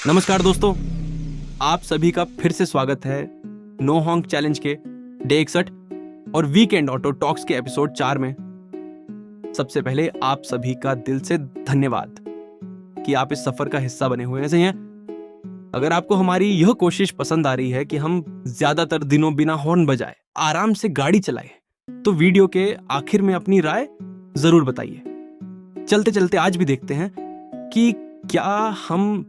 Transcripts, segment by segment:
नमस्कार दोस्तों, आप सभी का फिर से स्वागत है नो हॉन्क चैलेंज के डे 61 और वीकेंड ऑटो टॉक्स के एपिसोड 4 में। सबसे पहले आप सभी का दिल से धन्यवाद कि आप इस सफर का हिस्सा बने हुए हैं। अगर आपको हमारी यह कोशिश पसंद आ रही है कि हम ज्यादातर दिनों बिना हॉर्न बजाए आराम से गाड़ी चलाएं, तो वीडियो के आखिर में अपनी राय जरूर बताइए। चलते चलते आज भी देखते हैं कि क्या हम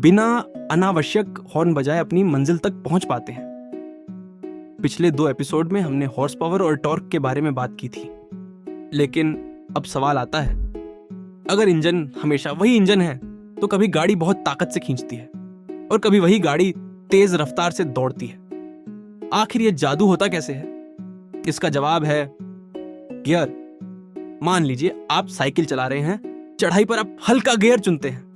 बिना अनावश्यक हॉर्न बजाए अपनी मंजिल तक पहुंच पाते हैं। पिछले 2 एपिसोड में हमने हॉर्स पावर और टॉर्क के बारे में बात की थी, लेकिन अब सवाल आता है, अगर इंजन हमेशा वही इंजन है तो कभी गाड़ी बहुत ताकत से खींचती है और कभी वही गाड़ी तेज रफ्तार से दौड़ती है। आखिर ये जादू होता कैसे है? इसका जवाब है गियर। मान लीजिए आप साइकिल चला रहे हैं, चढ़ाई पर आप हल्का गियर चुनते हैं,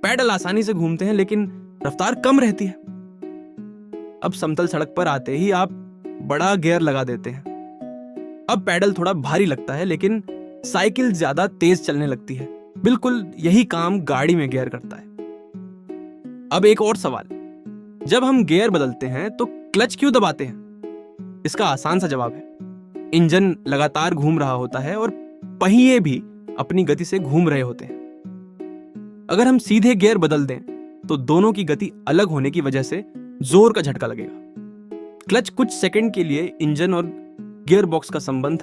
पैडल आसानी से घूमते हैं लेकिन रफ्तार कम रहती है। अब समतल सड़क पर आते ही आप बड़ा गियर लगा देते हैं। अब पैडल थोड़ा भारी लगता है लेकिन साइकिल ज्यादा तेज चलने लगती है। बिल्कुल यही काम गाड़ी में गियर करता है। अब एक और सवाल, जब हम गियर बदलते हैं तो क्लच क्यों दबाते हैं? इसका आसान सा जवाब है, इंजन लगातार घूम रहा होता है और पहिए भी अपनी गति से घूम रहे होते हैं। अगर हम सीधे गियर बदल दें तो दोनों की गति अलग होने की वजह से जोर का झटका लगेगा। क्लच कुछ सेकंड के लिए इंजन और गियर बॉक्स का संबंध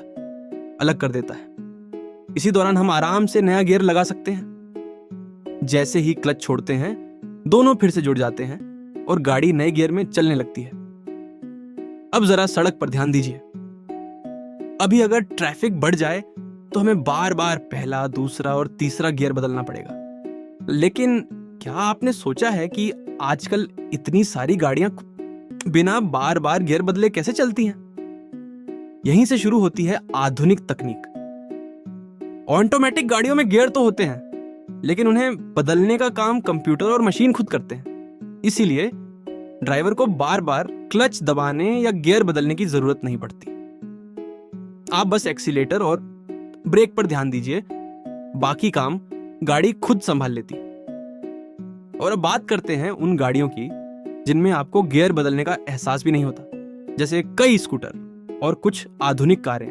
अलग कर देता है। इसी दौरान हम आराम से नया गियर लगा सकते हैं। जैसे ही क्लच छोड़ते हैं, दोनों फिर से जुड़ जाते हैं और गाड़ी नए गियर में चलने लगती है। अब जरा सड़क पर ध्यान दीजिए। अभी अगर ट्रैफिक बढ़ जाए तो हमें बार बार पहला, दूसरा और तीसरा गियर बदलना पड़ेगा। लेकिन क्या आपने सोचा है कि आजकल इतनी सारी गाड़ियां बिना बार बार गियर बदले कैसे चलती हैं? यहीं से शुरू होती है आधुनिक तकनीक। ऑटोमेटिक गाड़ियों में गियर तो होते हैं, लेकिन उन्हें बदलने का काम कंप्यूटर और मशीन खुद करते हैं। इसीलिए ड्राइवर को बार बार क्लच दबाने या गियर बदलने की जरूरत नहीं पड़ती। आप बस एक्सीलेटर और ब्रेक पर ध्यान दीजिए, बाकी काम गाड़ी खुद संभाल लेती। और अब बात करते हैं उन गाड़ियों की जिनमें आपको गियर बदलने का एहसास भी नहीं होता, जैसे कई स्कूटर और कुछ आधुनिक कारें।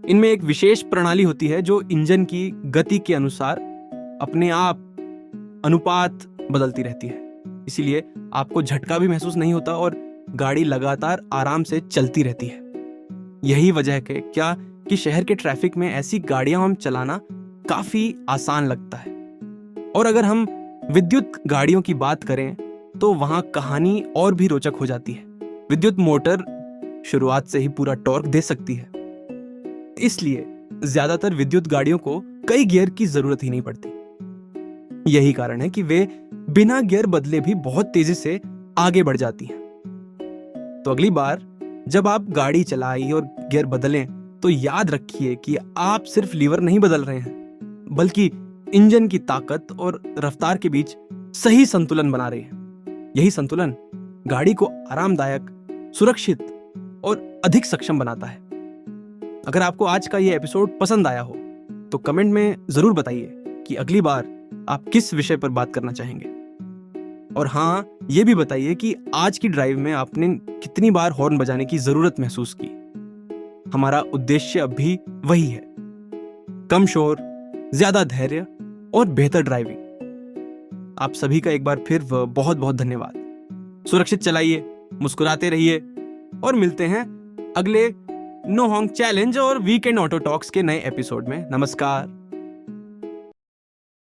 इनमें एक विशेष प्रणाली होती है जो इंजन की गति के अनुसार अपने आप अनुपात बदलती रहती है। इसीलिए आपको झटका भी महसूस नहीं होता और गाड़ी लगातार आराम से चलती रहती है। यही वजह है कि शहर के ट्रैफिक में ऐसी गाड़ियां हम चलाना काफी आसान लगता है। और अगर हम विद्युत गाड़ियों की बात करें तो वहां कहानी और भी रोचक हो जाती है। विद्युत मोटर शुरुआत से ही पूरा टॉर्क दे सकती है, इसलिए ज्यादातर विद्युत गाड़ियों को कई गियर की जरूरत ही नहीं पड़ती। यही कारण है कि वे बिना गियर बदले भी बहुत तेजी से आगे बढ़ जाती हैं। तो अगली बार जब आप गाड़ी चलाएं और गियर बदलें तो याद रखिए कि आप सिर्फ लीवर नहीं बदल रहे हैं, बल्कि इंजन की ताकत और रफ्तार के बीच सही संतुलन बना रहे हैं। यही संतुलन गाड़ी को आरामदायक, सुरक्षित और अधिक सक्षम बनाता है। अगर आपको आज का ये एपिसोड पसंद आया हो तो कमेंट में जरूर बताइए कि अगली बार आप किस विषय पर बात करना चाहेंगे। और हाँ, ये भी बताइए कि आज की ड्राइव में आपने कितनी बार हॉर्न बजाने की जरूरत महसूस की। हमारा उद्देश्य अब भी वही है, कम शोर, ज्यादा धैर्य और बेहतर ड्राइविंग। आप सभी का एक बार फिर बहुत बहुत धन्यवाद। सुरक्षित चलाइए, मुस्कुराते रहिए और मिलते हैं अगले नो हॉन्क चैलेंज और वीकेंड ऑटो टॉक्स के नए एपिसोड में। नमस्कार।